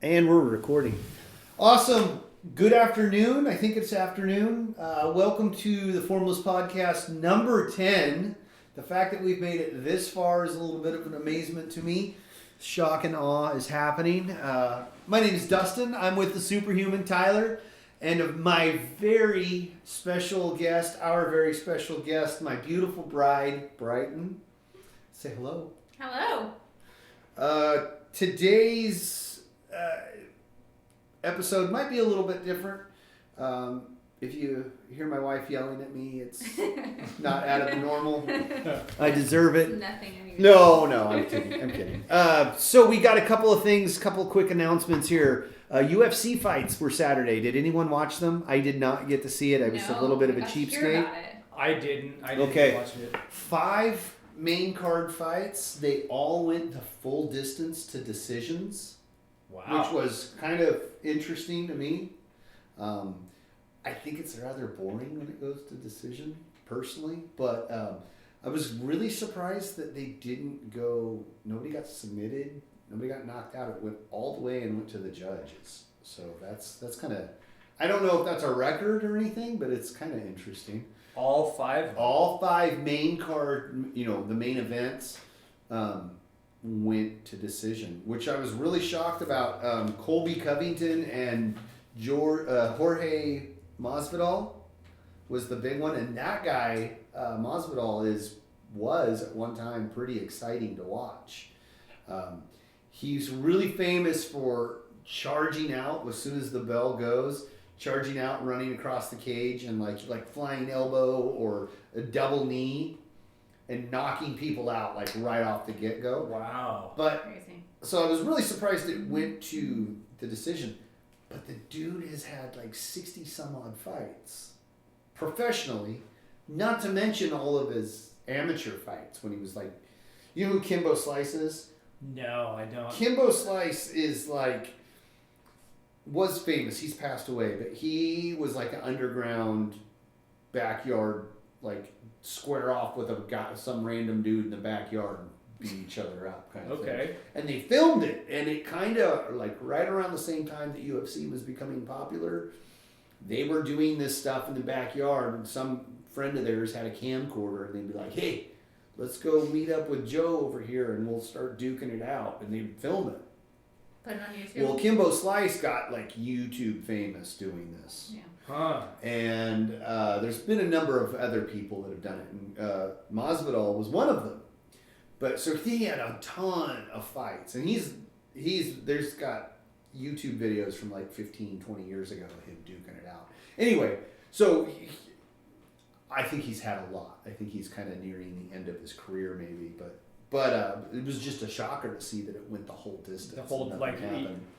And we're recording. Awesome. Good afternoon. I think it's afternoon. Welcome to the Formless Podcast number 10. The fact that we've made it this far is a little bit of an amazement to me. Shock and awe is happening. My name is Dustin. I'm with the superhuman Tyler. And of my very special guest, our very special guest, my beautiful bride, Brighten. Say hello. Hello. Today's episode might be a little bit different. If you hear my wife yelling at me, it's not out of the normal. I deserve it. Nothing. No, I'm kidding. So we got a couple of things, couple of quick announcements here. UFC fights were Saturday. Did anyone watch them? I did not get to see it. I was a little bit of a cheapskate. I didn't Okay. watch it. 5 main card fights. They all went the full distance to decisions. Wow. Which was kind of interesting to me. I think it's rather boring when it goes to decision, personally. But I was really surprised that they didn't go, nobody got submitted, nobody got knocked out. It went all the way and went to the judges. So that's kind of, I don't know if that's a record or anything, but it's kind of interesting. All 5? All 5 main card, the main events went to decision, which I was really shocked about. Colby Covington and Jorge Masvidal was the big one, and that guy, Masvidal, was at one time pretty exciting to watch. He's really famous for charging out as soon as the bell goes. Charging out, running across the cage, and like flying elbow or a double knee, and knocking people out like right off the get go. Wow! But crazy. So I was really surprised it went to the decision. But the dude has had like 60 some odd fights professionally, not to mention all of his amateur fights when he was like, you know who Kimbo Slice is? No, I don't. Kimbo Slice is was famous. He's passed away, but he was like an underground backyard, like square off with some random dude in the backyard and beat each other up kind of thing. And they filmed it, and it kind of like right around the same time that UFC was becoming popular, they were doing this stuff in the backyard, and some friend of theirs had a camcorder, and they'd be like, hey, let's go meet up with Joe over here and we'll start duking it out, and they'd film it. Put it on YouTube. Well, Kimbo Slice got like YouTube famous doing this. Yeah. Huh. And there's been a number of other people that have done it. And Masvidal was one of them. But so he had a ton of fights. And there's got YouTube videos from like 15, 20 years ago of him duking it out. Anyway, so I think he's had a lot. I think he's kind of nearing the end of his career maybe, but it was just a shocker to see that it went the whole distance. The whole,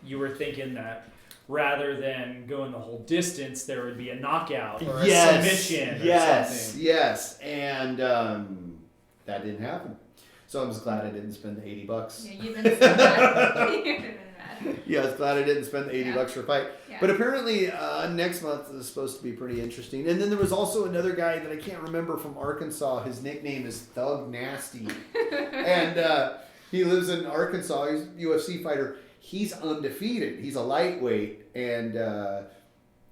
you were thinking that rather than going the whole distance, there would be a knockout or a submission or something. Yes, and that didn't happen. So I'm just glad I didn't spend the $80. Yeah, you've been mad. Yeah, I was glad I didn't spend the $80 for a fight. Yeah. But apparently next month is supposed to be pretty interesting. And then there was also another guy that I can't remember from Arkansas. His nickname is Thug Nasty. And he lives in Arkansas. He's a UFC fighter. He's undefeated. He's a lightweight. And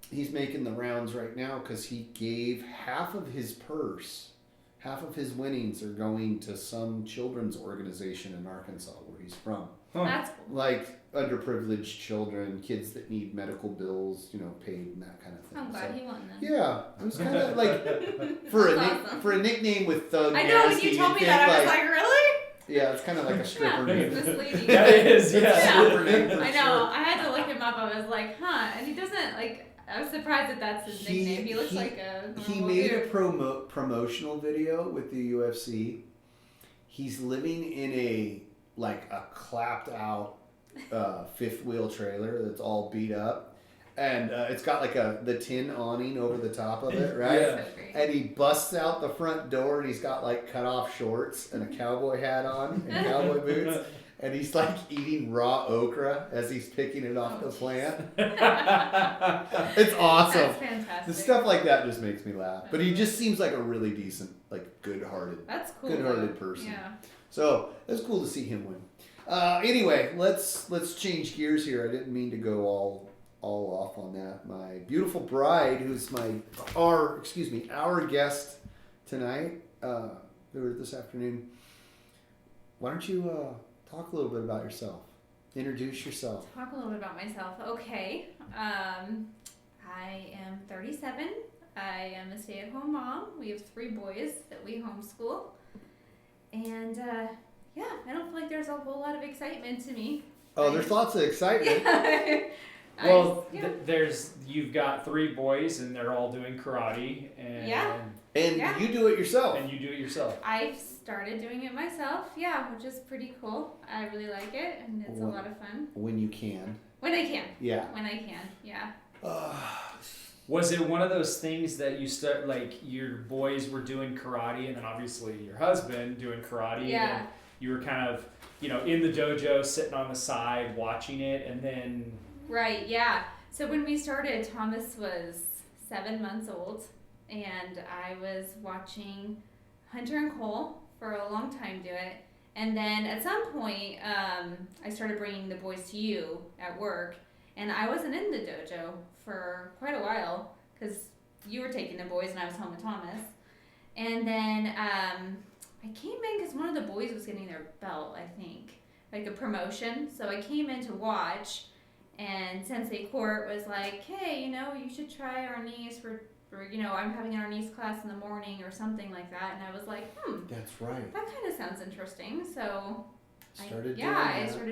he's making the rounds right now because he gave half of his purse, half of his winnings are going to some children's organization in Arkansas where he's from. Huh. That's cool. Like underprivileged children, kids that need medical bills, paid and that kind of thing. I'm glad he won then. Yeah, it was kind of like for a nickname with Thug I know, when you told me that, I was like, really? Yeah, it's kind of like a stripper Yeah, name. misleading. That is, It's a stripper name for I know. sure. I had to look him up. I was like, huh? And he doesn't I was surprised that that's his nickname. He looks like a normal He made dude. a promotional video with the UFC. He's living in a clapped out fifth wheel trailer that's all beat up, and it's got like the tin awning over the top of it, right? Yeah. So great. And he busts out the front door, and he's got like cut off shorts and a cowboy hat on and cowboy boots, and he's like eating raw okra as he's picking it off the plant. It's awesome. That's fantastic. The stuff like that just makes me laugh. But he just seems like a really decent, like good-hearted That's cool. person. Yeah. So it was cool to see him win. Anyway, let's change gears here. I didn't mean to go all off on that. My beautiful bride, who's our guest tonight, or this afternoon. Why don't you talk a little bit about yourself? Introduce yourself. Talk a little bit about myself. Okay. I am 37. I am a stay-at-home mom. We have 3 boys that we homeschool. And I don't feel like there's a whole lot of excitement to me. Oh, there's lots of excitement. Well, you've got 3 boys and they're all doing karate, and you do it yourself. And you do it yourself. I started doing it myself, which is pretty cool. I really like it, and it's a lot of fun. When you can. When I can. Yeah. When I can, yeah. Was it one of those things that you start, like, your boys were doing karate, and then obviously your husband doing karate, Yeah. and you were kind of, in the dojo, sitting on the side, watching it, and then... Right, yeah. So when we started, Thomas was 7 months old, and I was watching Hunter and Cole for a long time do it. And then at some point, I started bringing the boys to you at work, and I wasn't in the dojo for quite a while because you were taking the boys and I was home with Thomas. And then I came in because one of the boys was getting their belt, I think, like a promotion. So I came in to watch, and Sensei Court was like, hey, you should try arnis for I'm having an arnis class in the morning or something like that. And I was like, That's right. that kind of sounds interesting. So I started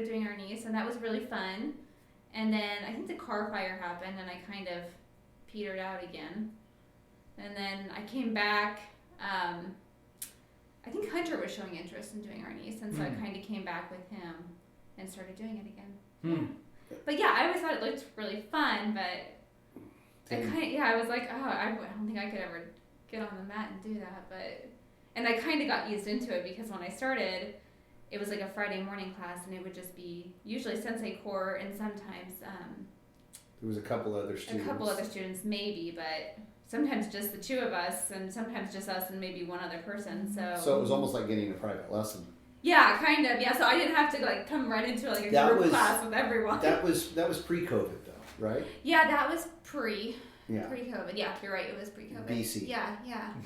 doing arnis, and that was really fun. And then I think the car fire happened, and I kind of petered out again. And then I came back. I think Hunter was showing interest in doing arnis, and so I kind of came back with him and started doing it again. But I always thought it looked really fun, but I was like, I don't think I could ever get on the mat and do that. And I kind of got eased into it because when I started, it was like a Friday morning class, and it would just be usually Sensei Core and sometimes there was a couple other students maybe, but sometimes just the 2 of us, and sometimes just us and maybe one other person. So it was almost like getting a private lesson. Yeah, kind of. Yeah, so I didn't have to come right into a group class with everyone. That was pre-COVID though, right? Yeah, that was pre-COVID. Yeah, you're right. It was pre-COVID. BC. Yeah.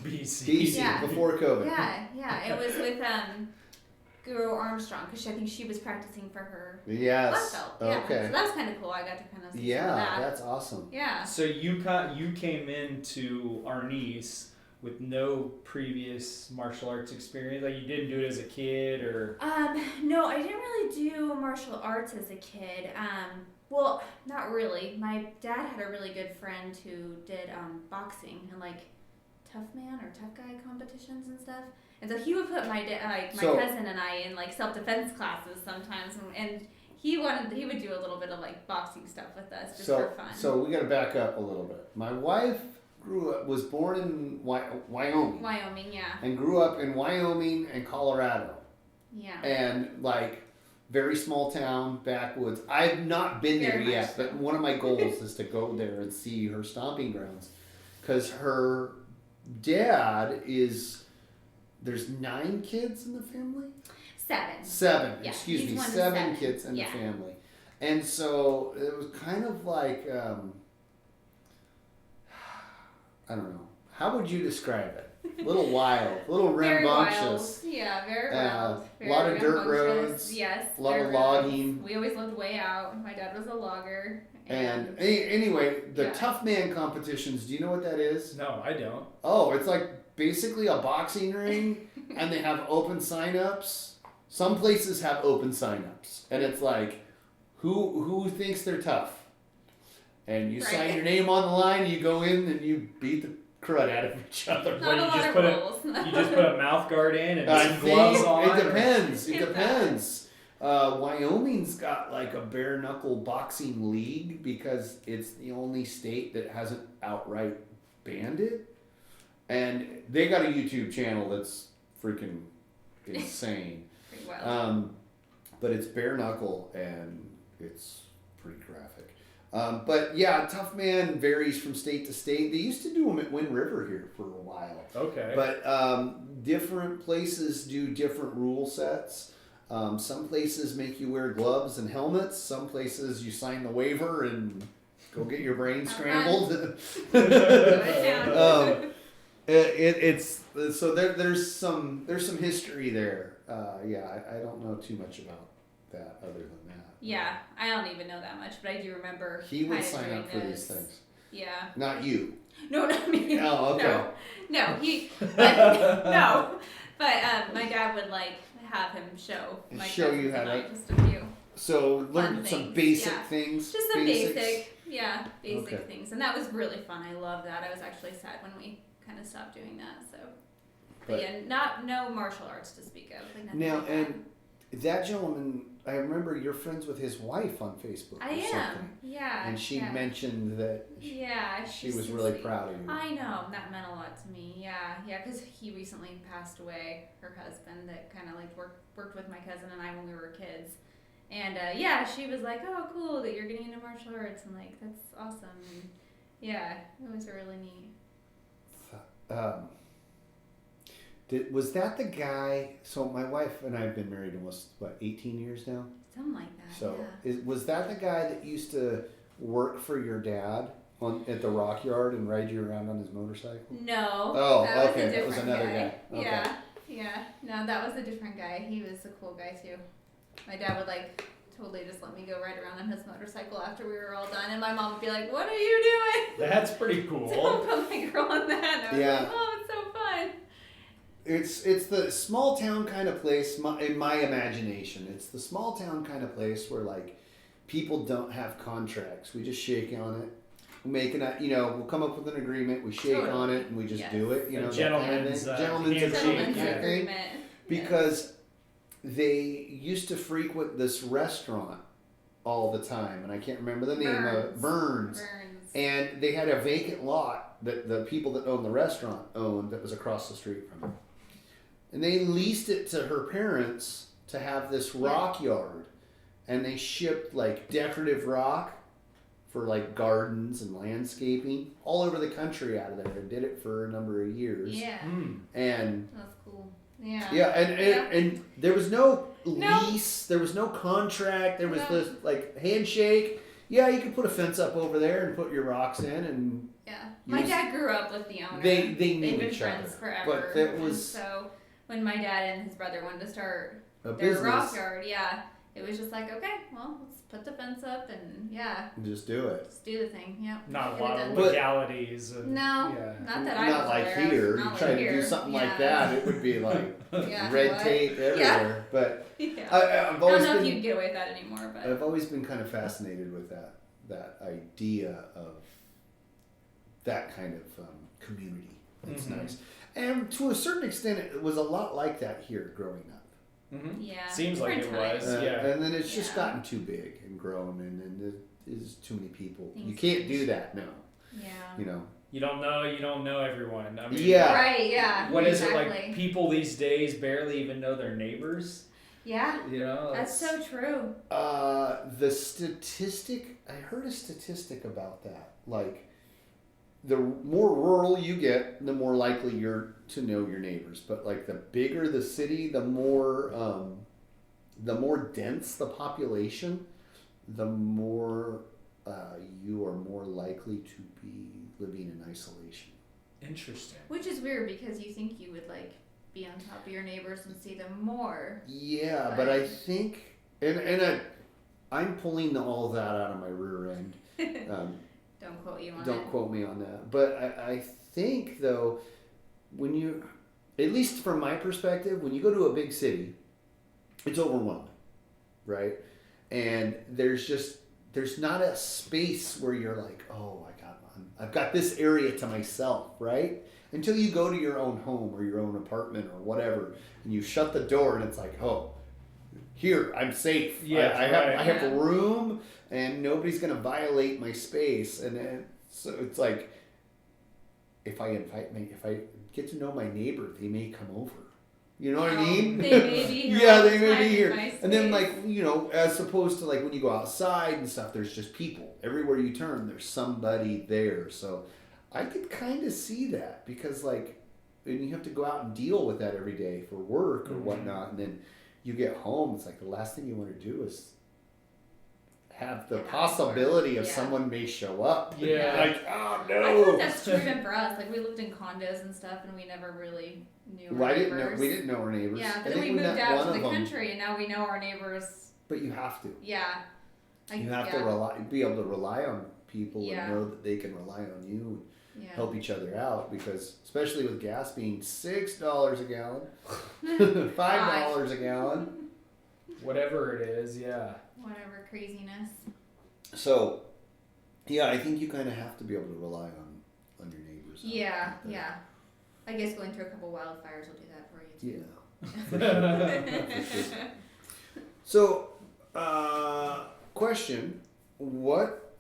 BC, before COVID. Yeah. It was with Guru Armstrong, because I think she was practicing for her black belt. Yeah. Okay. So that was kind of cool. I got to kind of see some of that. That's awesome. Yeah. So you came into arnis with no previous martial arts experience? Like, you didn't do it as a kid, or? No, I didn't really do martial arts as a kid. Well, not really. My dad had a really good friend who did boxing and tough man or tough guy competitions and stuff. And so he would put my cousin and I in self-defense classes sometimes, and he would do a little bit of boxing stuff with us just for fun. So we got to back up a little bit. My wife was born in Wyoming. Wyoming, yeah. And grew up in Wyoming and Colorado. Yeah. And very small town, backwoods. I've not been there yet, but one of my goals is to go there and see her stomping grounds, because her dad there's 9 kids in the family? 7. Yeah, excuse me, 7 kids in the family. And so it was kind of I don't know. How would you describe it? A little wild, a little rambunctious. Very wild. Yeah, very wild. A lot of dirt roads. Yes. A lot of logging. Roads. We always lived way out. My dad was a logger. And anyway, the tough man competitions, do you know what that is? No, I don't. Oh, it's basically a boxing ring, and they have open sign-ups. Some places have open sign-ups, and it's who thinks they're tough? And you sign your name on the line, and you go in and you beat the crud out of each other. You just put a mouth guard in and some gloves on? It depends. Wyoming's got a bare knuckle boxing league because it's the only state that hasn't outright banned it. And they got a YouTube channel that's freaking insane. Pretty wild. But it's bare knuckle and it's pretty graphic. But yeah, Tough Man varies from state to state. They used to do them at Wind River here for a while. Okay. But different places do different rule sets. Some places make you wear gloves and helmets. Some places you sign the waiver and go get your brain scrambled. It's so there's some history there. I don't know too much about that other than that. Yeah, I don't even know that much, but I do remember. He would sign up for these things. Yeah. Not you. No, not me. Oh, okay. No, no. But my dad would have him show my you how to. Just a few. So learn some basic things. Just some basic things, and that was really fun. I love that. I was actually sad when we kind of stopped doing that. So, but no martial arts to speak of. Now, and that gentleman, I remember you're friends with his wife on Facebook. I am. Yeah. And she mentioned that. She was really proud of you. I know that meant a lot to me. Yeah, because he recently passed away. Her husband that kind of worked with my cousin and I when we were kids. And she was like, "Oh, cool that you're getting into martial arts," and that's awesome. And it was really neat. Was that the guy? So my wife and I have been married almost 18 years now. Something like that. So was that the guy that used to work for your dad at the Rock Yard and ride you around on his motorcycle? No. Oh, okay. That was another guy. Okay. Yeah. No, that was a different guy. He was a cool guy too. My dad would totally just let me go ride around on his motorcycle after we were all done, and my mom would be like, "What are you doing?" That's pretty cool. Don't put my girl on that. And I was like, "Oh, it's so fun." It's the small town kind of place in my imagination. It's the small town kind of place where people don't have contracts. We just shake on it. We'll come up with an agreement. We shake on it and we just do it. Gentleman's agreement. Because they used to frequent this restaurant all the time, and I can't remember the name of it. Burns. And they had a vacant lot that the people that owned the restaurant owned that was across the street from them. And they leased it to her parents to have this rock yard. And they shipped decorative rock for gardens and landscaping all over the country out of there. They did it for a number of years. Yeah. And that's cool. Yeah. Yeah, and there was no lease, there was no contract, there was this handshake. Yeah, you could put a fence up over there and put your rocks in, and my dad grew up with the owner. They knew They've been each friends other, forever. but it was and so when my dad and his brother wanted to start a their business. rock yard, it was just okay, well, let's put the fence up and just do it. Just do the thing. Yep. Not a lot of legalities. No, not that I not was like aware of. here. Not You try to do something like that, it would be red tape everywhere. But I've always I don't know if you'd get away with that anymore. But I've always been kind of fascinated with that idea of that kind of community. It's nice, and to a certain extent, it was a lot like that here growing up. Mm-hmm. Yeah, seems like it was. And then it's just gotten too big and grown, and there's too many people. You can't do that now. Yeah. You don't know everyone. I mean, Right. Yeah. What is it like? People these days barely even know their neighbors. Yeah. That's so true. The statistic, I heard a statistic about that. The more rural you get, the more likely you're to know your neighbors. But the bigger the city, the more dense the population, the more you are more likely to be living in isolation. Interesting. Which is weird because you think you would be on top of your neighbors and see them more. Yeah, but I think, and I'm pulling all of that out of my rear end. Don't quote you on Don't quote me on that. But I think, though, when you, at least from my perspective, when you go to a big city, it's overwhelming, right? And there's not a space where you're I've got this area to myself, right? Until you go to your own home or your own apartment or whatever, and you shut the door and it's here, I'm safe. Yeah, I have a room, and nobody's going to violate my space. And so it's if I get to know my neighbor, they may come over. You know what I mean? They may be here. They may be here. And then as opposed to when you go outside and stuff, there's just people. Everywhere you turn, there's somebody there. So I could kind of see that because and you have to go out and deal with that every day for work or whatnot. And then you get home, it's like the last thing you want to do is have the Yeah, possibility of yeah. someone may show up. Yeah. Like, oh no. I feel like that's true even for us. Like we lived in condos and stuff, and we never really knew our neighbors. We didn't know our neighbors. Yeah, I but then think we moved met out one to the of them. country, and now we know our neighbors. But you have to. Yeah. You have to be able to rely on people Yeah. and know that they can rely on you and Yeah. help each other out, because especially with gas being $6 a gallon, $5 a gallon. Whatever it is, yeah. Whatever craziness. So, yeah, I think you kind of have to be able to rely on your neighbors. Yeah, yeah. I guess going through a couple wildfires will do that for you too. Yeah. For sure. So, question: What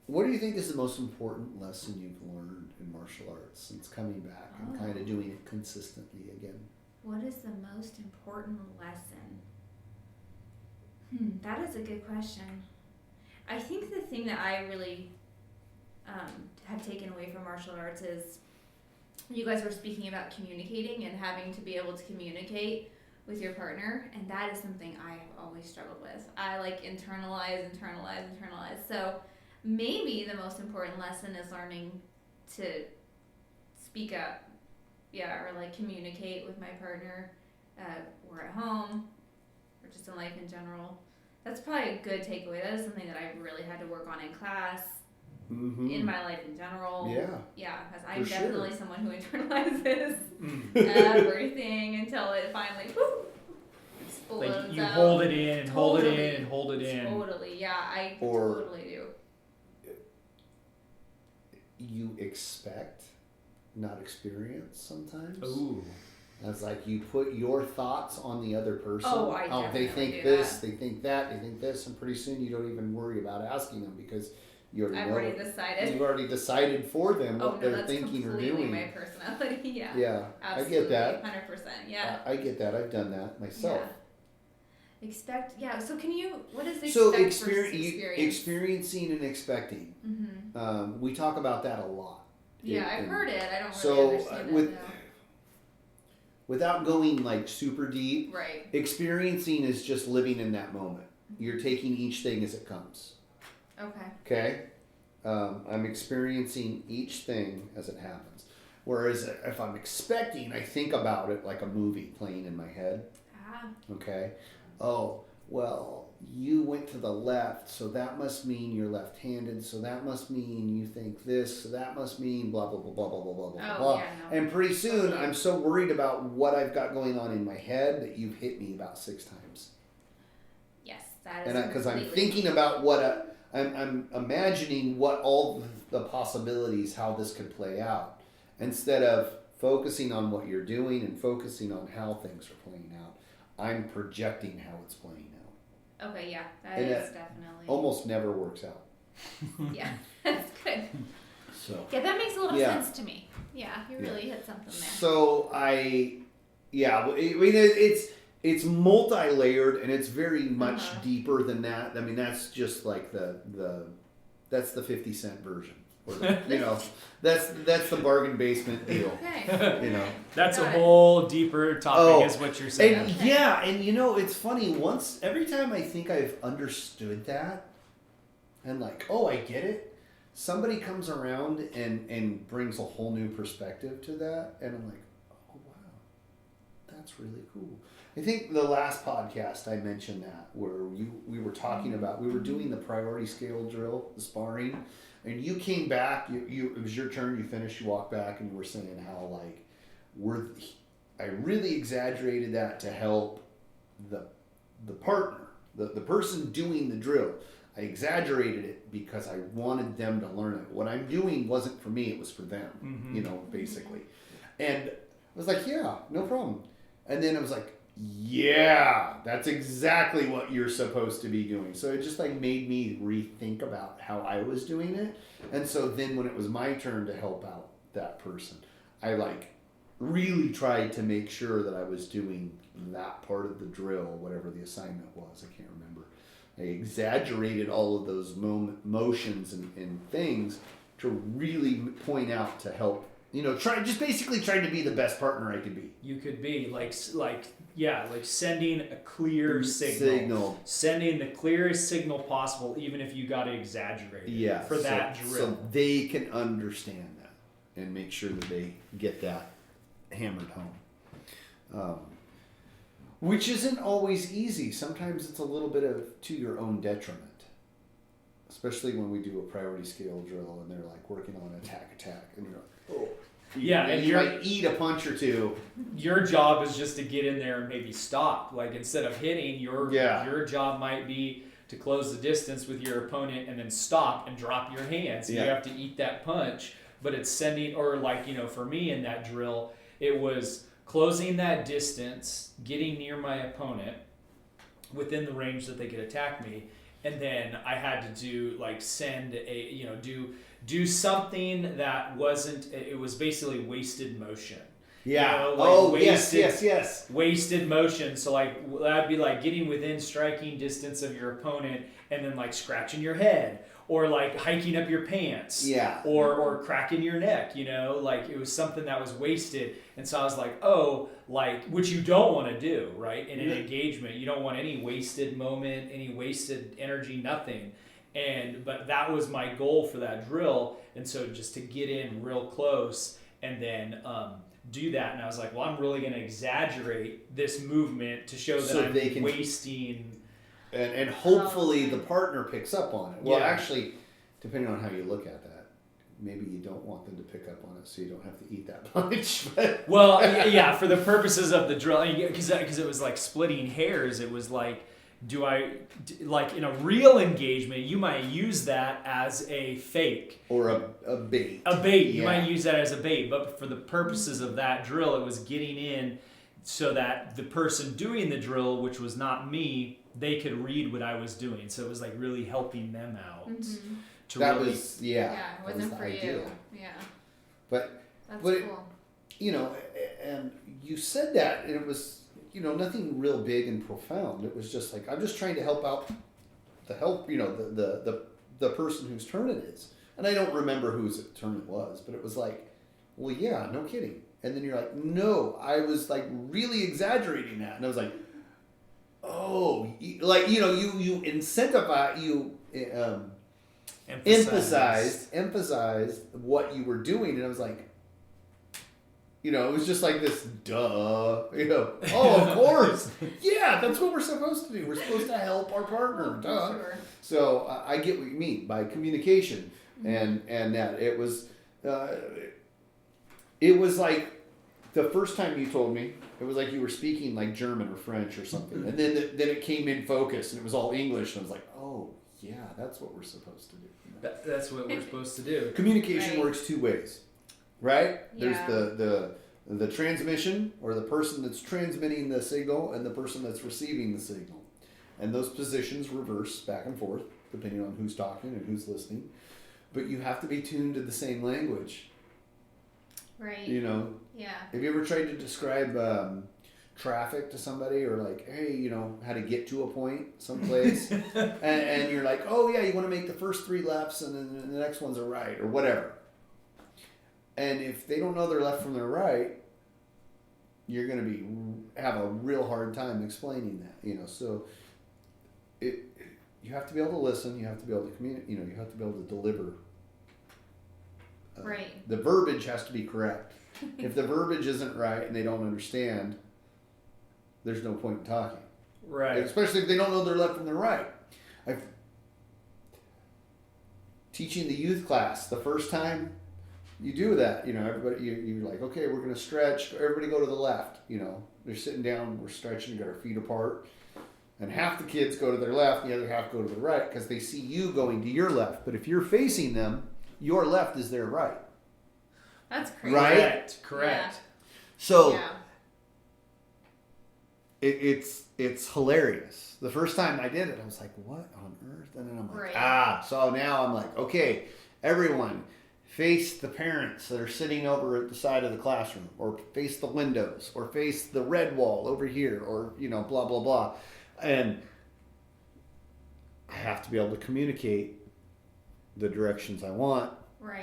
do you think is the most important lesson you've learned in martial arts since coming back and kind of doing it consistently again? What is the most important lesson? That is a good question. I think the thing that I really have taken away from martial arts is you guys were speaking about communicating and having to be able to communicate with your partner, and that is something I have always struggled with. I like internalize. So maybe the most important lesson is learning to speak up, or like communicate with my partner, or at home, or just in life in general. That's probably a good takeaway. That is something that I really had to work on in class, in my life in general. Yeah, because I'm definitely someone who internalizes everything until it finally explodes Like you out. hold it in and hold it in and hold it in. Totally, yeah, I Or- totally do. You expect, not experience sometimes. Ooh. It's like you put your thoughts on the other person. Oh, I they definitely think do this, that. they think that, they think this, and pretty soon you don't even worry about asking them because you already I've know. already decided. You've already decided for them what no, they're that's thinking or completely doing. my personality. Yeah. Yeah, Absolutely, I get that. 100%. Yeah. I get that. I've done that myself. Yeah. Expect. Yeah. So can you? What is expect So versus experience? experiencing and expecting. Mm-hmm. We talk about that a lot. Yeah, I've heard it. I don't so, really understand with, it though. Without going like super deep, Right. experiencing is just living in that moment. You're taking each thing as it comes. Okay. Okay? I'm experiencing each thing as it happens. Whereas if I'm expecting, I think about it like a movie playing in my head. Okay? Oh, well, you went to the left, so that must mean you're left-handed, so that must mean you think this, so that must mean blah, blah, blah, blah, blah, blah, blah, blah, blah. Yeah, no. And pretty soon, I'm so worried about what I've got going on in my head that you've hit me about 6 times. Yes, that is. And because I'm completely- thinking about what I'm imagining what all the possibilities, how this could play out, instead of focusing on what you're doing and focusing on how things are playing out. I'm projecting how it's playing out. Okay. Yeah. That And is it definitely. Almost never works out. Yeah. That's good. So. Yeah, that makes a little Yeah. sense to me. Yeah, you really hit something there. So it's multi-layered and it's very much deeper than that. I mean, that's just like that's the 50 cent version. Or, that's the bargain basement deal. Okay. That's Got a it. whole deeper topic, is what you're saying. And it's funny. Every time I think I've understood that, and like, oh, I get it. Somebody comes around and brings a whole new perspective to that, and I'm like, oh wow, that's really cool. I think the last podcast I mentioned that where we were talking about, we were doing the priority scale drill, the sparring, and you came back. It was your turn. You finished. You walked back, and you were saying how like I really exaggerated that to help the partner, the person doing the drill. I exaggerated it because I wanted them to learn it. What I'm doing wasn't for me, it was for them, basically. And I was like, yeah, no problem. And then I was like, yeah, that's exactly what you're supposed to be doing. So it just like made me rethink about how I was doing it. And so then when it was my turn to help out that person, I like really tried to make sure that I was doing that part of the drill, whatever the assignment was. I can't remember. I exaggerated all of those motions and things to really point out to help, basically trying to be the best partner I could be. You could be like like sending a clear signal. Sending the clearest signal possible, even if you got to exaggerate it for that drill. So they can understand that and make sure that they get that hammered home. Which isn't always easy. Sometimes it's a little bit of to your own detriment. Especially when we do a priority scale drill and they're like working on attack, and you're like, oh. And you might eat a punch or two. Your job is just to get in there and maybe stop. Like instead of hitting, your job might be to close the distance with your opponent and then stop and drop your hands. You have to eat that punch, but it's sending, or like, for me in that drill, it was closing that distance, getting near my opponent within the range that they could attack me. And then I had to do do something that wasn't, it was basically wasted motion. Yeah. Yes. Wasted motion. So like that'd be like getting within striking distance of your opponent and then like scratching your head or like hiking up your pants. Yeah. Or cracking your neck, like it was something that was wasted. And so I was like, which you don't want to do, right? In an engagement, you don't want any wasted moment, any wasted energy, nothing. But that was my goal for that drill. And so just to get in real close and then do that. And I was like, well, I'm really going to exaggerate this movement to show that I'm wasting. And hopefully the partner picks up on it. Well, actually, depending on how you look at that, maybe you don't want them to pick up on it so you don't have to eat that punch. Well, yeah, for the purposes of the drill, because it was like splitting hairs, it was like, like in a real engagement, you might use that as a fake. Or a bait. A bait. You might use that as a bait. But for the purposes of that drill, it was getting in so that the person doing the drill, which was not me, they could read what I was doing. So it was like really helping them out. Mm-hmm. It wasn't for you. Yeah. But that's cool. And you said that, and it was, nothing real big and profound. It was just like, I'm just trying to help out the person whose turn it is. And I don't remember whose turn it was, but it was like, well, yeah, no kidding. And then you're like, no, I was like really exaggerating that. And I was like, oh, like, you incentivize, you emphasized what you were doing. And I was like, it was just like this, duh, oh, of course. Yeah, that's what we're supposed to do. We're supposed to help our partner, duh. Sure. So I get what you mean by communication. And that it was like the first time you told me, it was like you were speaking like German or French or something. And then it came in focus and it was all English. And I was like, oh, yeah, that's what we're supposed to do. That's what we're supposed to do. Communication works two ways. Right? Yeah. There's the transmission, or the person that's transmitting the signal, and the person that's receiving the signal. And those positions reverse back and forth, depending on who's talking and who's listening. But you have to be tuned to the same language. Right. Yeah. Have you ever tried to describe traffic to somebody, or like, hey, how to get to a point someplace? and you're like, oh, yeah, you want to make the first 3 lefts, and then the next one's a right, or whatever. And if they don't know their left from their right, you're going to have a real hard time explaining that, So you have to be able to listen. You have to be able to communicate. You have to be able to deliver. Right. The verbiage has to be correct. If the verbiage isn't right and they don't understand, there's no point in talking. Right. And especially if they don't know their left from their right. Teaching the youth class, the first time you do that, everybody, you're like, okay, we're going to stretch. Everybody go to the left. They're sitting down, we're stretching, got our feet apart. And half the kids go to their left, the other half go to the right, because they see you going to your left. But if you're facing them, your left is their right. That's crazy. Right? Correct. Yeah. So it's hilarious. The first time I did it, I was like, what on earth? And then I'm like, So now I'm like, okay, everyone, face the parents that are sitting over at the side of the classroom, or face the windows, or face the red wall over here, or, blah, blah, blah. And I have to be able to communicate the directions I want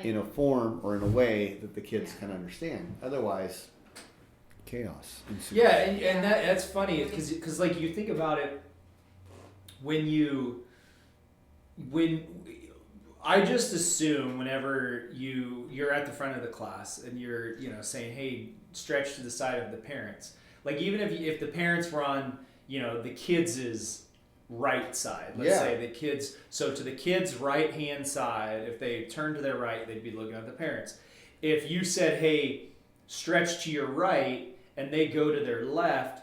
in a form or in a way that the kids can understand. Otherwise, chaos ensues. Yeah, and that's funny because like you think about it when I just assume whenever you're at the front of the class and you're saying, hey, stretch to the side of the parents, like even if the parents were on the kids' right side, let's say the kids, so to the kids' right hand side, if they turn to their right, they'd be looking at the parents. If you said, hey, stretch to your right, and they go to their left,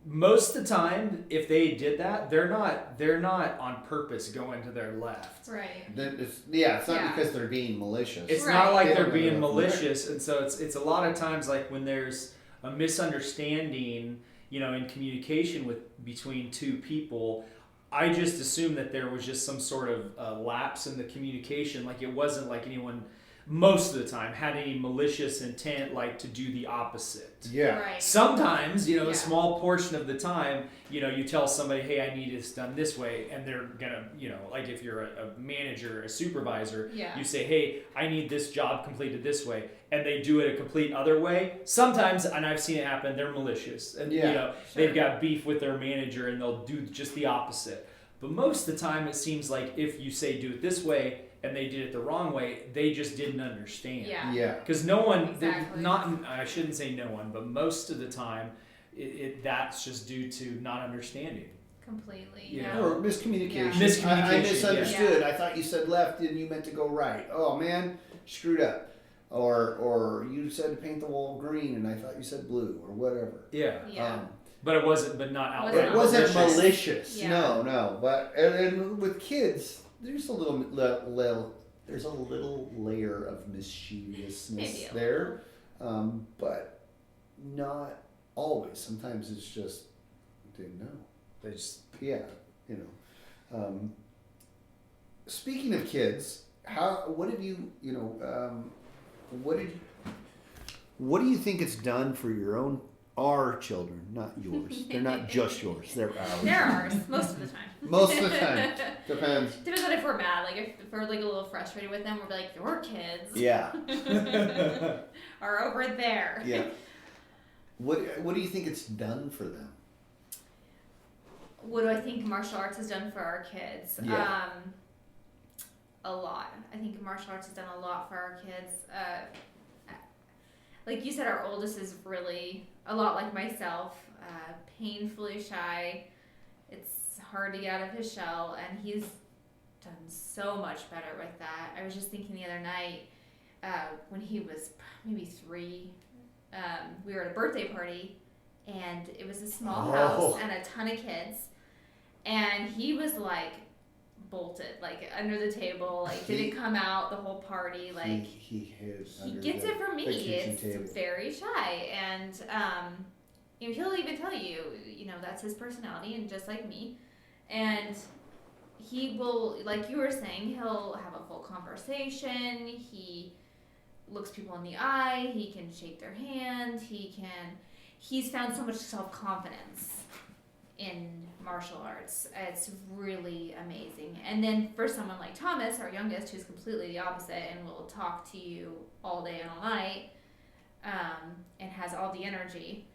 most of the time, if they did that, they're not on purpose going to their left. Right. It's not because they're being malicious. It's not like they're being malicious, and so it's a lot of times like when there's a misunderstanding, in communication between two people, I just assume that there was just some sort of lapse in the communication. Like it wasn't like anyone, most of the time, had any malicious intent, like to do the opposite. Yeah. Right. Sometimes, a small portion of the time, you tell somebody, hey, I need this done this way, and they're gonna, like if you're a manager, a supervisor, you say, hey, I need this job completed this way, and they do it a complete other way. Sometimes, and I've seen it happen, they're malicious, and they've got beef with their manager, and they'll do just the opposite. But most of the time, it seems like if you say do it this way, and they did it the wrong way, they just didn't understand. Yeah. Because no one, Exactly. I shouldn't say no one, but most of the time, that's just due to not understanding. Completely. Yeah. Or miscommunication. Yeah. Miscommunication, I misunderstood. yeah. I thought you said left and you meant to go right. Oh man, screwed up. Or you said to paint the wall green and I thought you said blue or whatever. Yeah. Yeah. But it wasn't, but not outright. It wasn't malicious. malicious. Yeah. No. But and with kids, there's a little layer of mischievousness there, but not always. Sometimes it's just didn't know. They just speaking of kids, what do you think it's done for our children, not yours? They're not just yours. They're ours. They're ours most of the time. Most of the time. Depends. Depends on if we're mad. Like if we're like a little frustrated with them, we're like, your kids Yeah. are over there. Yeah. What do you think it's done for them? What do I think martial arts has done for our kids? Yeah. A lot. I think martial arts has done a lot for our kids. Like you said, our oldest is really a lot like myself, painfully shy. It's hard to get out of his shell, and he's done so much better with that. I was just thinking the other night, when he was maybe 3, we were at a birthday party, and it was a small house and a ton of kids, and he was like bolted, like under the table, like didn't come out the whole party, like he gets it from me. It's table. very shy, and he'll even tell you, that's his personality, and just like me, and he will, like you were saying, he'll have a full conversation. He looks people in the eye. He can shake their hand. He's found so much self-confidence in martial arts. It's really amazing. And then for someone like Thomas, our youngest, who's completely the opposite and will talk to you all day and all night, and has all the energy,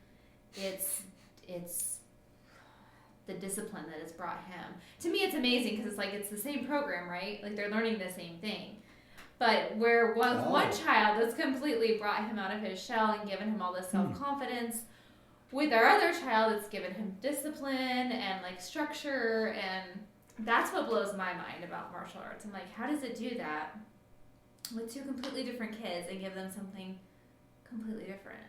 it's the discipline that has brought him. To me, it's amazing because it's the same program, right? Like they're learning the same thing. But where one child that's completely brought him out of his shell and given him all this self-confidence, with our other child, it's given him discipline and structure, and that's what blows my mind about martial arts. I'm like, how does it do that with 2 completely different kids and give them something completely different?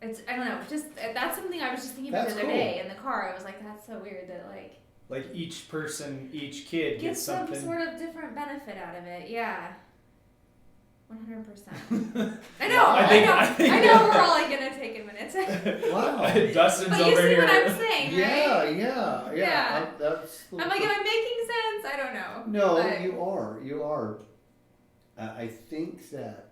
It's, I don't know, just that's something I was just thinking about the other day in the car. I was like, that's so weird that like each kid gets something. Some sort of different benefit out of it. Yeah. 100%. I know. I know. We're all gonna take a minute. Wow. Dustin's but you over see here. what I'm saying, right? Yeah. I'm like, am I making sense? I don't know. No, but you are. I think that.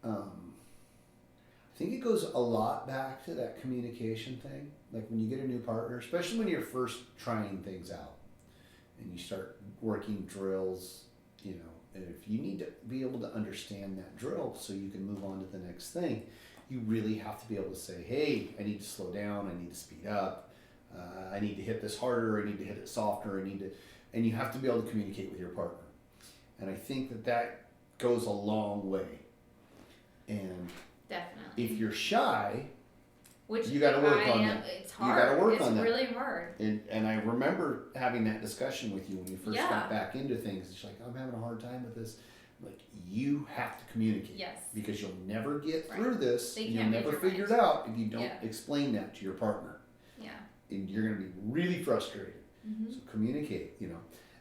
I think it goes a lot back to that communication thing. Like when you get a new partner, especially when you're first trying things out, and you start working drills, if you need to be able to understand that drill so you can move on to the next thing, you really have to be able to say, hey, I need to slow down, I need to speed up, I need to hit this harder, I need to hit it softer, and you have to be able to communicate with your partner. And I think that goes a long way. And Definitely. if you're shy, which you got to work on that. It's hard. You got to work on that. It's really hard. And I remember having that discussion with you when you first Yeah. got back into things. It's like, I'm having a hard time with this. Like, you have to communicate. Yes. Because you'll never get Right. through this. They And you'll can't read never your figure mind. it out if you don't Yeah. explain that to your partner. Yeah. And you're going to be really frustrated. Mm-hmm. So communicate,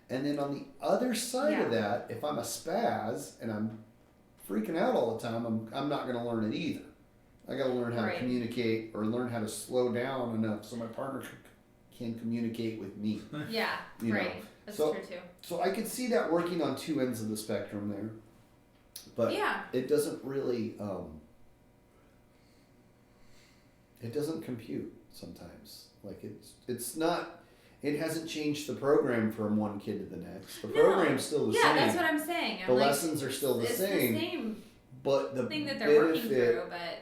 And then on the other side of Yeah. that, if I'm a spaz and I'm freaking out all the time, I'm not going to learn it either. I got to learn how Right. to communicate or learn how to slow down enough so my partner can communicate with me. Yeah. You know. Right. That's So- true too. So I could see that working on two ends of the spectrum there, but Yeah. it doesn't really, it doesn't compute sometimes. Like it's not. It hasn't changed the program from one kid to the next. The No. program's still the Yeah, same. that's what I'm saying. The lessons are still the it's same. the same But the thing that they're working benefit, through, but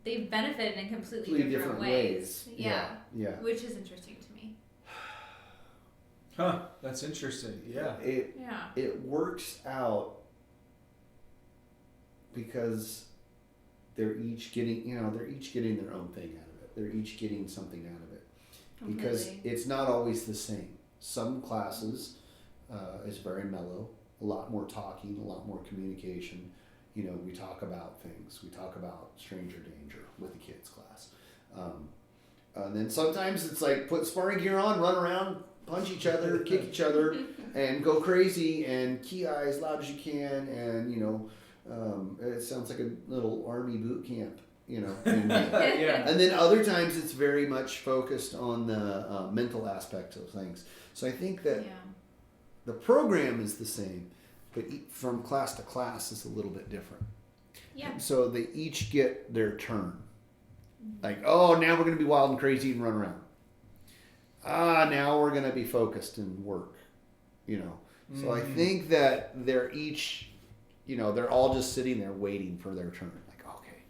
they've benefited in completely completely different ways. Yeah. Yeah. Which is interesting to me. Huh, that's interesting. Yeah. Yeah. It works out because they're each getting their own thing out of it. They're each getting something out of it. Because Completely. it's not always the same. Some classes is very mellow, a lot more talking, a lot more communication. We talk about things. We talk about stranger danger with the kids class. And then sometimes it's like put sparring gear on, run around, punch each other, kick each other, and go crazy and key eye as loud as you can. And, it sounds like a little army boot camp, and, Yeah. and then other times it's very much focused on the mental aspect of things. So I think that Yeah. the program is the same, but from class to class is a little bit different. Yeah. So they each get their turn. Like, oh, now we're going to be wild and crazy and run around. Now we're going to be focused and work, So I think that they're each, they're all just sitting there waiting for their turn. Like, okay,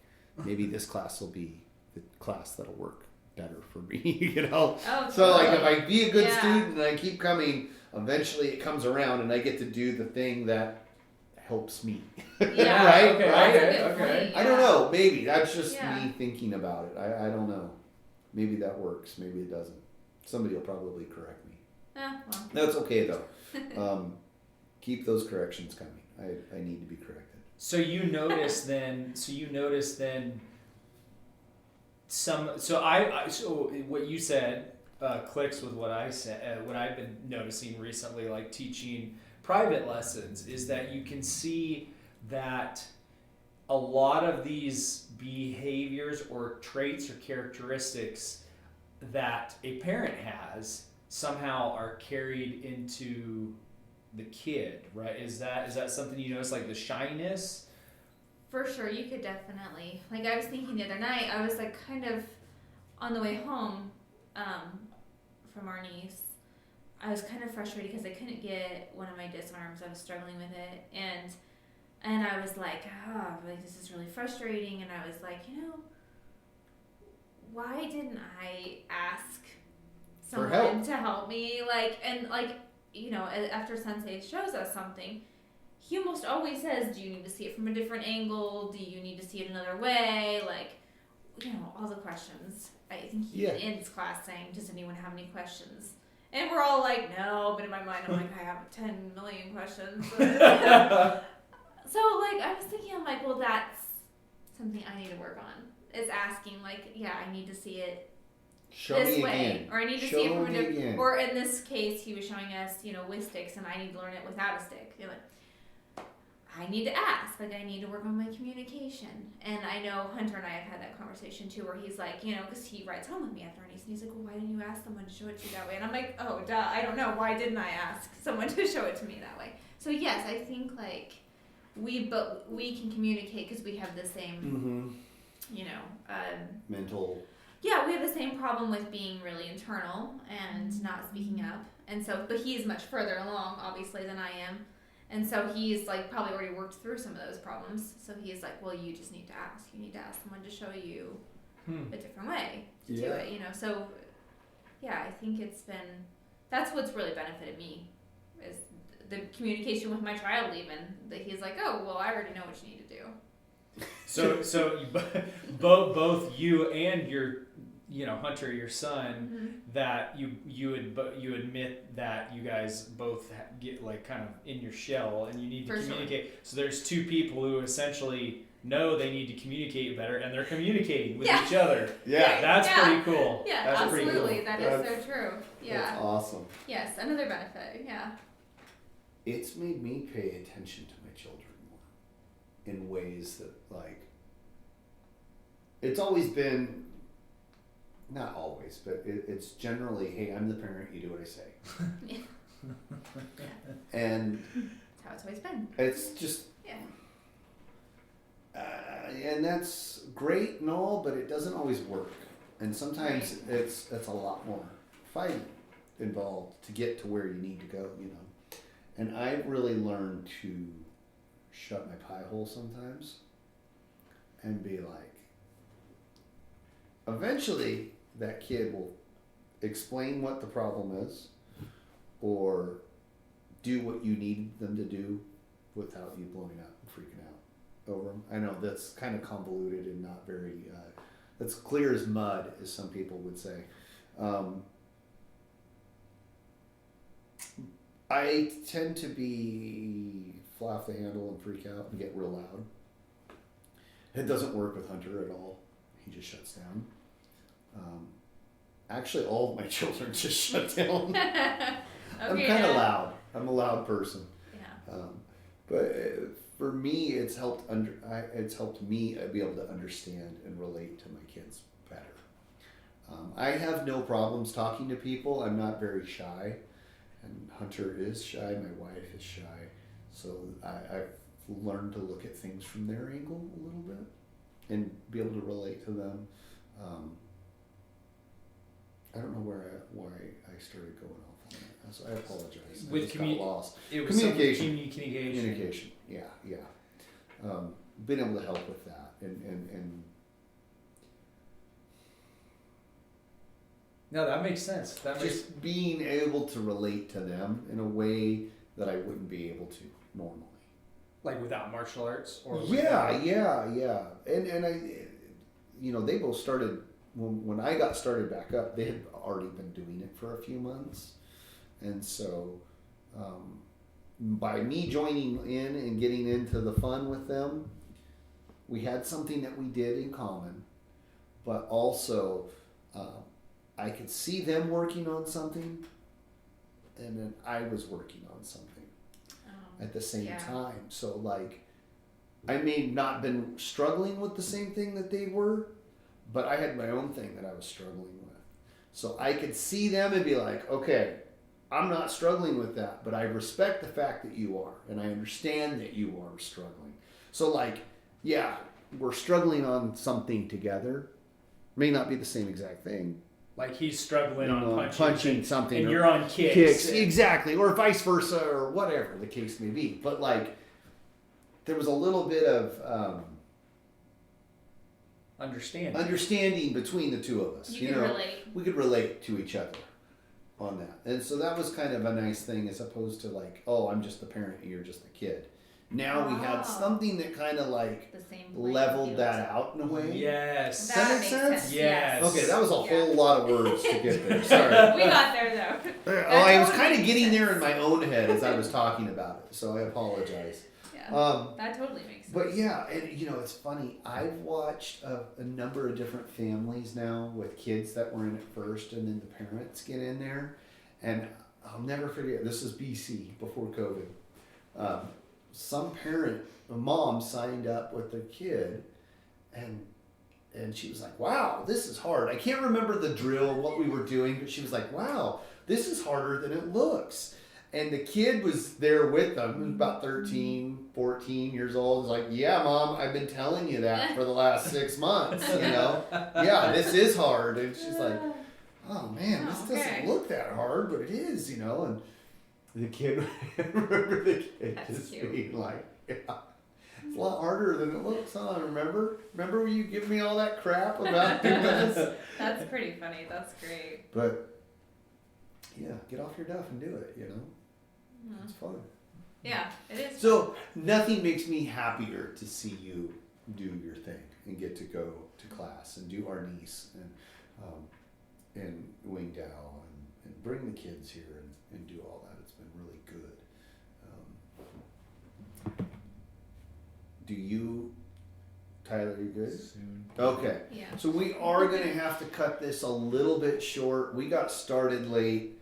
maybe this class will be the class that'll work better for me, Oh, So like if totally. I be a good Yeah. student and I keep coming, eventually it comes around and I get to do the thing that helps me. Yeah. Right? Okay. Right? That's a good Okay. point, I don't yeah. know. Maybe that's just Yeah. me thinking about it. I don't know. Maybe that works. Maybe it doesn't. Somebody will probably correct me. Yeah, well. That's okay though. Keep those corrections coming. I need to be corrected. So you notice then. So what you said clicks with what I said. What I've been noticing recently, like teaching private lessons, is that you can see that a lot of these behaviors or traits or characteristics that a parent has somehow are carried into the kid, right? Is that something you notice, like the shyness? For sure, you could definitely. Like I was thinking the other night, I was like kind of on the way home from our niece. I was kind of frustrated because I couldn't get one of my disarms. I was struggling with it, and I was like, like this is really frustrating. And I was like, why didn't I ask For someone help. to help me? After Sensei shows us something, he almost always says, do you need to see it from a different angle? Do you need to see it another way? All the questions. I think he ends class saying, does anyone have any questions? And we're all like, no, but in my mind, I'm like, I have 10 million questions. So, I was thinking, I'm like, well, that's something I need to work on. Is asking, I need to see it Show this me way, again. or I need to Show see it from a me different. again. Or in this case, he was showing us, with sticks, and I need to learn it without a stick. You're like, I need to ask. I need to work on my communication. And I know Hunter and I have had that conversation too, where he's like, because he rides home with me after our niece, and he's like, well, why didn't you ask someone to show it to you that way? And I'm like, oh, duh, I don't know. Why didn't I ask someone to show it to me that way? So yes, I think we can communicate because we have the same, Mental. yeah, we have the same problem with being really internal and not speaking up. And so, but he is much further along, obviously, than I am. And so he's like probably already worked through some of those problems. So he's like, well, you just need to ask. You need to ask someone to show you a different way to do it, you know. So yeah, I think that's what's really benefited me is the communication with my child, even that he's like, oh, well, I already know what you need to do. So both you and your, Hunter, your son, that you admit that you guys both get like kind of in your shell and you need to communicate. Sure. So there's two people who essentially know they need to communicate better, and they're communicating with each other. Yeah, that's pretty cool. Yeah, that's absolutely. Pretty cool. That is so true. Yeah, that's awesome. Yes, another benefit. Yeah. It's made me pay attention to my children more in ways that, like, it's always been, not always, but it's generally, hey, I'm the parent, you do what I say. And that's how it's always been. It's just, and that's great and all, but it doesn't always work. And sometimes it's a lot more fighting involved to get to where you need to go, And I've really learned to shut my pie hole sometimes and be like, eventually that kid will explain what the problem is or do what you need them to do without you blowing up and freaking out over them. I know that's kind of convoluted and not very, that's clear as mud, as some people would say. I tend to fly off the handle and freak out and get real loud. It doesn't work with Hunter at all. He just shuts down. Actually, all of my children just shut down. I'm kind of loud. I'm a loud person. Yeah. But for me, it's helped me be able to understand and relate to my kids better. I have no problems talking to people. I'm not very shy. And Hunter is shy, my wife is shy, so I've learned to look at things from their angle a little bit and be able to relate to them. I don't know why I started going off on that, so I apologize. With I just got lost. It was communication. Yeah. Being able to help with that and No, that makes sense. Being able to relate to them in a way that I wouldn't be able to normally. Like without martial arts? Yeah. And I, they both started, when I got started back up, they had already been doing it for a few months. And so by me joining in and getting into the fun with them, we had something that we did in common, but also I could see them working on something, and then I was working on something at the same time. So, like, I may not been struggling with the same thing that they were, but I had my own thing that I was struggling with. So I could see them and be like, okay, I'm not struggling with that, but I respect the fact that you are, and I understand that you are struggling. So, like, yeah, we're struggling on something together. May not be the same exact thing. Like he's struggling on punching something, and you're on kicks. Exactly, or vice versa, or whatever the case may be. But like, there was a little bit of understanding between the two of us. You could relate. We could relate to each other on that, and so that was kind of a nice thing, as opposed to like, oh, I'm just the parent and you're just the kid. Now we had something that kind of like leveled that out in a way. Yes. Does that make sense? Yes. Okay, that was a whole lot of words to get there. Sorry. We got there though. I was kind of getting there in my own head as I was talking about it, so I apologize. Yeah. That totally makes sense. But yeah, and it's funny. I've watched a number of different families now with kids that were in it first, and then the parents get in there, and I'll never forget. This is BC before COVID. Some parent, a mom, signed up with their kid, and she was like, wow, this is hard. I can't remember the drill, what we were doing, but she was like, wow, this is harder than it looks. And the kid was there with them, he was about 13, 14 years old. He was like, yeah, Mom, I've been telling you that for the last 6 months, Yeah, this is hard. And she's like, oh, man, this doesn't look that hard, but it is, And the kid, remember the kid That's just cute. being like, yeah, it's a lot harder than it looks, huh? Remember when you give me all that crap about doing this? That's pretty funny. That's great. But yeah, get off your duff and do it, you know? It's fun. Yeah, it is. So nothing makes me happier to see you do your thing and get to go to class and do our niece and Wingdao and bring the kids here and do all that. It's been really good. Do you, Tyler, you good? Soon. Okay. Yeah. So we are going to have to cut this a little bit short. We got started late.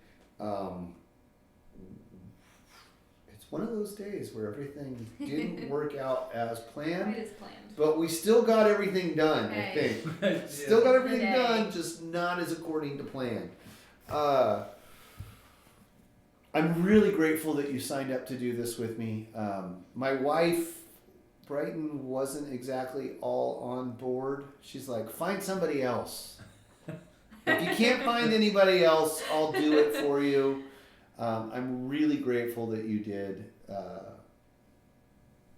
It's one of those days where everything didn't work out as planned, Right as planned. but we still got everything done, I Right. think. Still got everything Today. done, just not as according to plan. I'm really grateful that you signed up to do this with me. My wife, Brighten, wasn't exactly all on board. She's like, find somebody else. If you can't find anybody else, I'll do it for you. I'm really grateful that you did.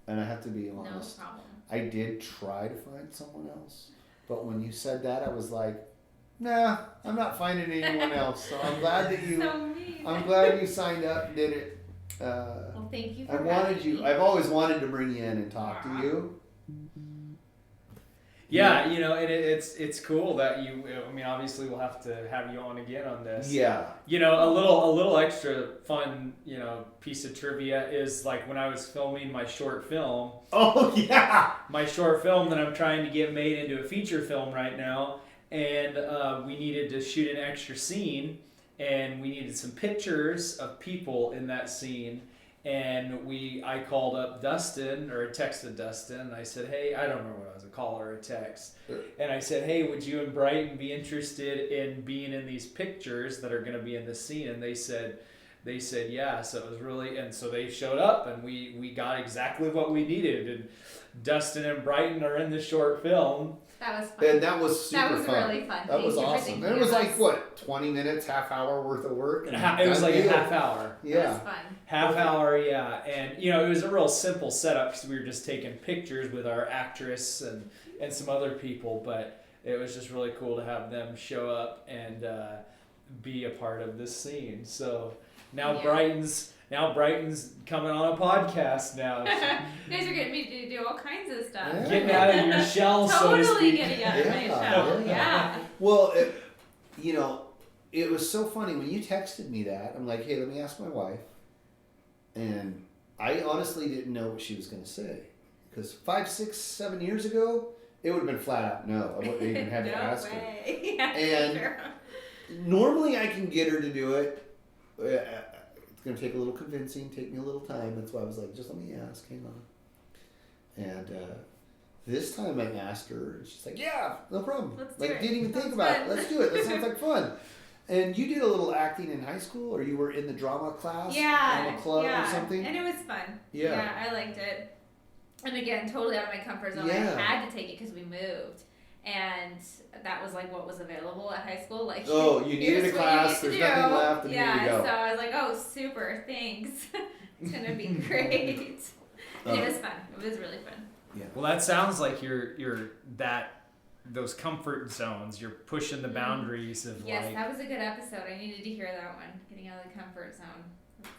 And I have to be honest. No problem. I did try to find someone else. But when you said that, I was like, nah, I'm not finding anyone else. So I'm glad that you So mean. I'm glad you signed up and did it. Well, thank you for I wanted having you. me. I've always wanted to bring you in and talk to you. Yeah, you know, and it's cool that you. I mean, obviously, we'll have to have you on again on this. Yeah. You know, a little extra fun, you know, piece of trivia is like when I was filming my short film. Oh yeah. My short film that I'm trying to get made into a feature film right now, and we needed to shoot an extra scene, and we needed some pictures of people in that scene. And I called up Dustin, or texted Dustin, and I said, hey, I don't remember what it was, a call or a text. And I said, hey, would you and Brighten be interested in being in these pictures that are going to be in the scene? And they said yeah. So it was really, and so they showed up, and we got exactly what we needed. And Dustin and Brighten are in the short film. That was fun. And that was super That was fun. really fun. That Thank was you for awesome. thinking And it was of like us. what, 20 minutes, half hour worth of work. And It was like a done half deal. hour. It Yeah. was fun. Half hour, yeah. And, you know, it was a real simple setup because we were just taking pictures with our actress and some other people, but it was just really cool to have them show up and be a part of this scene. So now Yeah. Brighten's coming on a podcast now. You guys are getting me to do all kinds of stuff. Yeah. Getting out of your shell, so to Totally speak. getting out of my Yeah, shell. yeah. Yeah. Well, you know, it was so funny when you texted me that. I'm like, hey, let me ask my wife. And I honestly didn't know what she was going to say. Because 5, 6, 7 years ago, it would have been flat out no. I wouldn't even have No to ask her. way. Yeah, And- sure. Normally I can get her to do it. It's going to take a little convincing, take me a little time. That's why I was like, just let me ask, hang on. And this time I asked her, and she's like, yeah, no problem. Let's do like, it. didn't even think Sounds about fun. it. Let's do it. That sounds like fun. And you did a little acting in high school, or you were in the drama class? Yeah. Drama club yeah. or something? And it was fun. Yeah. Yeah, I liked it. And again, totally out of my comfort zone. Yeah. I had to take it because we moved. And that was like what was available at high school. Like, Oh, you needed here's a what you class, need to there's do. nothing left, and yeah, here you go. so I was like, oh, super, thanks. It's going to be great. And it was fun. It was really fun. Well, that sounds like you're those comfort zones. You're pushing the boundaries of Yes, like. that was a good episode. I needed to hear that one. Getting out of the comfort zone.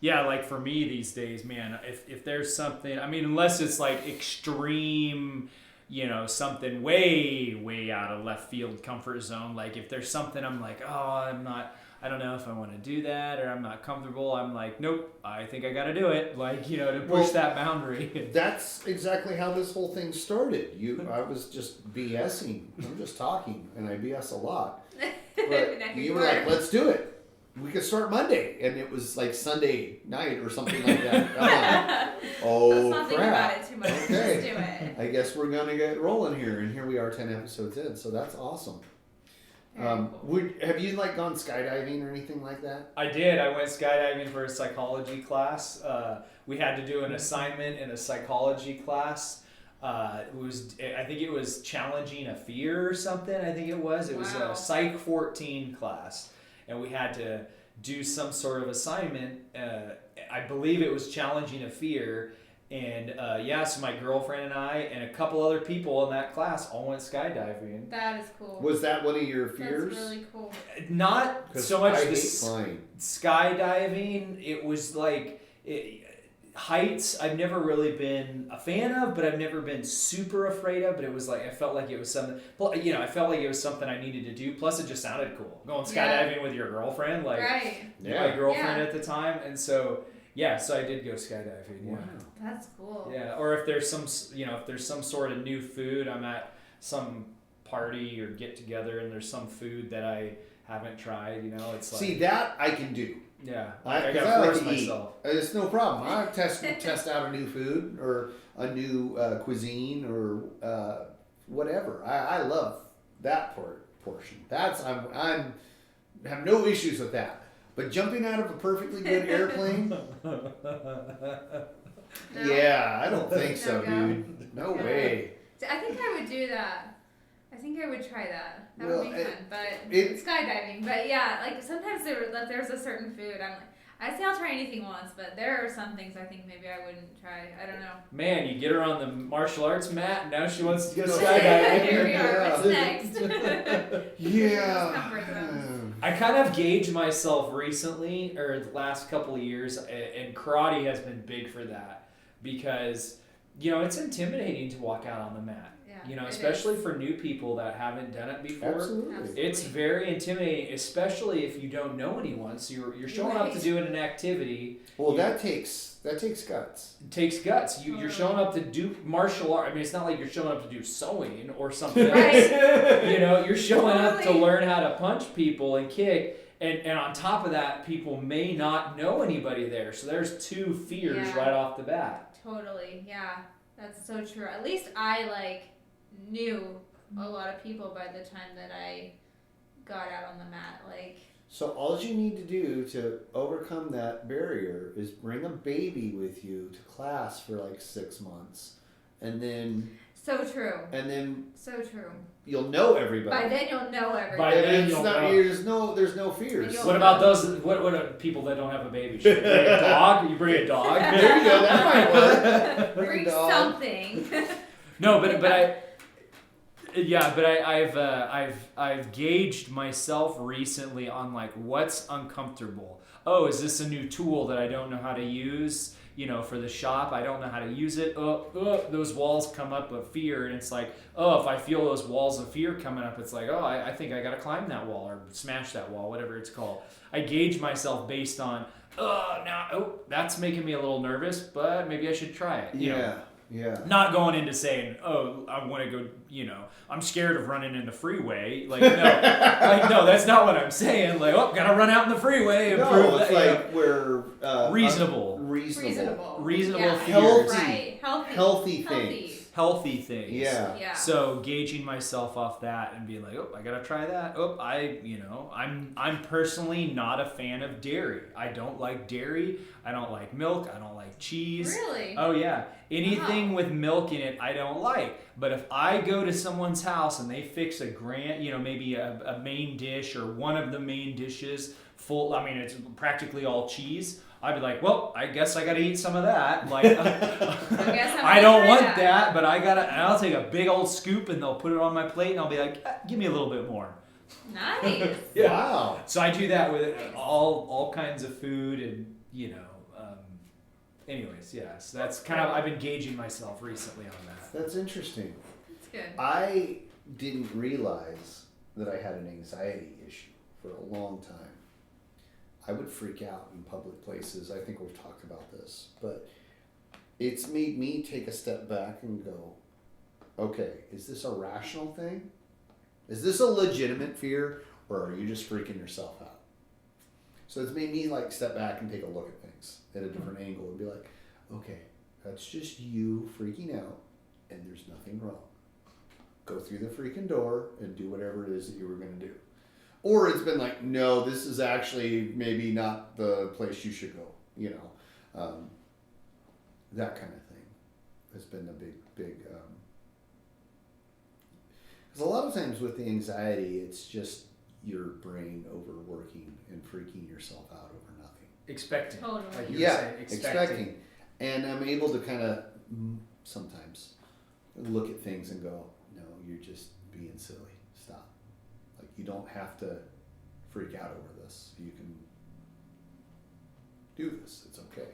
Yeah, like for me these days, man, if there's something, I mean, unless it's like extreme, you know, something way out of left field comfort zone, like if there's something I'm like, oh, I don't know if I want to do that, or I'm not comfortable, I'm like, nope, I think I got to do it, like, you know, to push Well, that boundary. That's exactly how this whole thing started. I was just BSing. I'm just talking, and I BS a lot. But Now you were like, let's do it. We could start Monday. And it was like Sunday night or something like that. I'm like, oh, Let's not think crap. about it too much. Okay. Just do it. I guess we're going to get rolling here. And here we are 10 episodes in. So that's awesome. Very cool. Have you like gone skydiving or anything like that? I did. I went skydiving for a psychology class. We had to do an assignment in a psychology class. I think it was challenging a fear or something. I think it was. It was Wow. a Psych 14 class, and we had to do some sort of assignment. I believe it was challenging a fear. And so my girlfriend and I and a couple other people in that class all went skydiving. That is cool. Was that one of your fears? That's really cool. Not so much I the hate flying. skydiving. It was like heights. I've never really been a fan of, but I've never been super afraid of. But it was like I felt like it was something. I felt like it was something I needed to do. Plus, it just sounded cool. Going skydiving with your girlfriend, like my girlfriend at the time, and so. Yeah, so I did go skydiving. Wow. Yeah. That's cool. Yeah, or if there's some sort of new food, I'm at some party or get together and there's some food that I haven't tried, it's like. See, that I can do. Yeah, I gotta force like myself. It's no problem. I test out a new food or a new cuisine or whatever. I love that portion. I'm have no issues with that. But jumping out of a perfectly good airplane, yeah, I don't think so, dude. No way. I think I would do that. I think I would try that. That would be fun. But skydiving. But yeah, like sometimes there's a certain food. I'm like, I say I'll try anything once, but there are some things I think maybe I wouldn't try. I don't know. Man, you get her on the martial arts mat, and now she wants to go skydiving. Here we are. What's next? Yeah. I kind of gauged myself recently, or the last couple of years, and karate has been big for that because, it's intimidating to walk out on the mat. Yeah, especially for new people that haven't done it before. Absolutely. It's very intimidating, especially if you don't know anyone. So you're showing up to do an activity. Well, that takes guts. It takes guts. You're showing up to do martial art. I mean, it's not like you're showing up to do sewing or something else. You're showing up to learn how to punch people and kick. And on top of that, people may not know anybody there. So there's two fears right off the bat. Totally. Yeah. That's so true. At least I knew a lot of people by the time that I got out on the mat. So all you need to do to overcome that barrier is bring a baby with you to class for 6 months, and then so true. And then so true. You'll know everybody. By then you'll know everybody. By then you'll know. There's no fears. What about those? What are people that don't have a baby? Should you bring a dog? You bring a dog. There you go. That might work. Bring something. No, I've gauged myself recently on what's uncomfortable. Oh, is this a new tool that I don't know how to use? For the shop, I don't know how to use it. Those walls come up with fear, and it's like, if I feel those walls of fear coming up, it's like, I think I gotta climb that wall or smash that wall, whatever it's called. I gauge myself based on, that's making me a little nervous, but maybe I should try it. Yeah. Not going into saying, I want to go, I'm scared of running in the freeway. No, that's not what I'm saying. Gotta run out in the freeway and prove that. We're reasonable fears. Healthy things. Healthy things. Yeah. So gauging myself off that and being like, I gotta try that. I'm personally not a fan of dairy. I don't like dairy. I don't like milk. I don't like cheese. Really? Oh yeah. Anything with milk in it, I don't like. But if I go to someone's house and they fix a maybe a main dish or one of the main dishes full, it's practically all cheese, I'd be like, I guess I gotta eat some of that. I don't want that, but I'll take a big old scoop and they'll put it on my plate and I'll be like, give me a little bit more. Nice. Yeah. Wow. So I do that with all kinds of food and, anyways, yeah. So that's kind of, I've been gauging myself recently on that. That's interesting. That's good. I didn't realize that I had an anxiety issue for a long time. I would freak out in public places. I think we've talked about this, but it's made me take a step back and go, okay, is this a rational thing? Is this a legitimate fear, or are you just freaking yourself out? So it's made me step back and take a look at things at a different angle and be like, okay, that's just you freaking out and there's nothing wrong. Go through the freaking door and do whatever it is that you were going to do. Or it's been like, no, this is actually maybe not the place you should go. That kind of thing has been a big, because a lot of times with the anxiety, it's just your brain overworking and freaking yourself out over nothing. Expecting. Totally. Like you were Yeah, saying, expecting. And I'm able to kind of sometimes look at things and go, no, you're just being silly. Stop. Like, you don't have to freak out over this. You can do this. It's okay.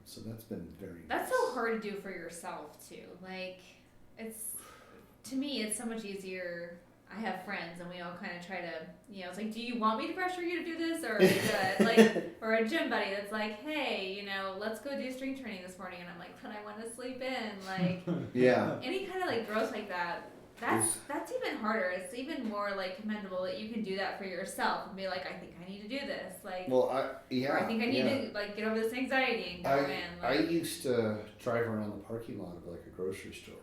So that's been very That's nice. so hard to do for yourself too. Like, to me, it's so much easier. I have friends, and we all kind of try to, it's like, do you want me to pressure you to do this, or or a gym buddy that's like, hey, let's go do strength training this morning, and I'm like, but I want to sleep in, like, Yeah. any kind of like growth like that. That's even harder. It's even more like commendable that you can do that for yourself and be like, I think I need to do this, like, Well, or I think I need to like get over this anxiety and go in. I Like, used to drive around the parking lot of like a grocery store.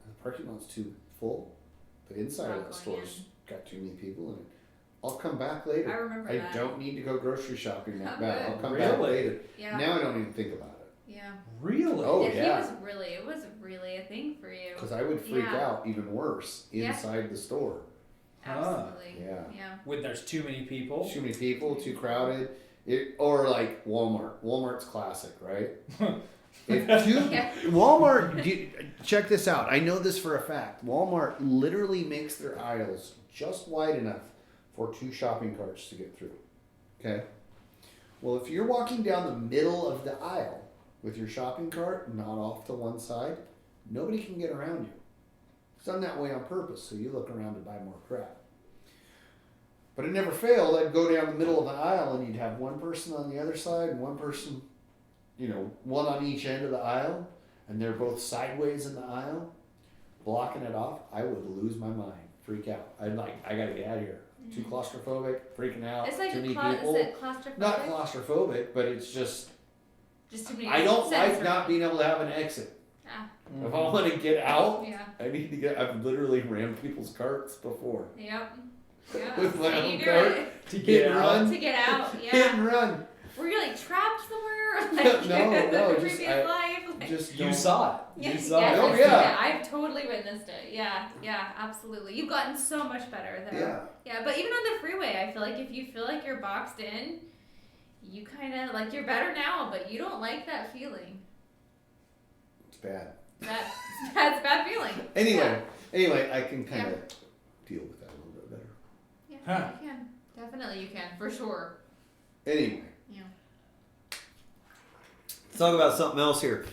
And the parking lot's too full. The inside of Not the going store's got too many people in it. I'll come back later. I remember I that. don't need to go grocery shopping that Oh, bad. good. I'll come back Really? later. Yeah. Now I don't even think about it. Yeah. Really? Oh, It yeah. was really a thing for you. Because I would freak Yeah. out even worse Yeah. inside the store. Absolutely. Yeah. Yeah. When there's too many people. Too many people, too crowded. Or like Walmart. Walmart's classic, right? Yeah. Walmart, check this out. I know this for a fact. Walmart literally makes their aisles just wide enough for 2 shopping carts to get through. Okay? Well, if you're walking down the middle of the aisle with your shopping cart not off to one side, nobody can get around you. It's done that way on purpose, so you look around to buy more crap. But it never failed. I'd go down the middle of the aisle and you'd have one person on the other side and one person, one on each end of the aisle, and they're both sideways in the aisle, blocking it off. I would lose my mind, freak out. I gotta get out of here. Too claustrophobic, freaking out. It's like too many is people. it claustrophobic? Not claustrophobic, but it's just Just too many. I don't like sensory. not being able to have an exit. Ah, If I want to get out, yeah. I need to get. I've literally rammed people's carts before. Yep. Yeah. With my So own you do cart. it To Hit get and out. run. to get out. Hit Yeah. and run. Were you like trapped somewhere? Like, No, in the just previous life? Like, Just You don't. saw it. yeah, You saw yes, it. Oh, I've yeah. seen it. I've totally witnessed it. Yeah, yeah, absolutely. You've gotten so much better there. Yeah. Yeah, but even on the freeway, I feel like if you feel like you're boxed in, you kind of like you're better now, but you don't like that feeling. It's bad. That's a bad feeling. Anyway, I can kind of deal with that a little bit better. Yeah, Huh. you can. Definitely, you can for sure. Anyway, Yeah. let's talk about something else here.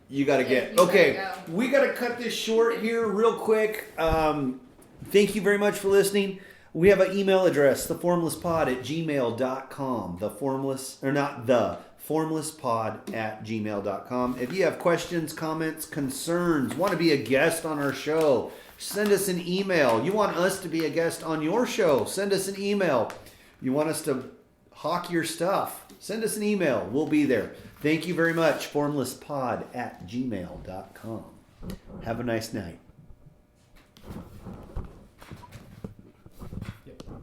You got to Yeah, get you gotta okay. go. We got to cut this short here, real quick. Thank you very much for listening. We have an email address, theformlesspod@gmail.com. Formlesspod@gmail.com. If you have questions, comments, concerns, want to be a guest on our show, send us an email. You want us to be a guest on your show, send us an email. You want us to hawk your stuff, send us an email. We'll be there. Thank you very much. Formlesspod@gmail.com. Have a nice night.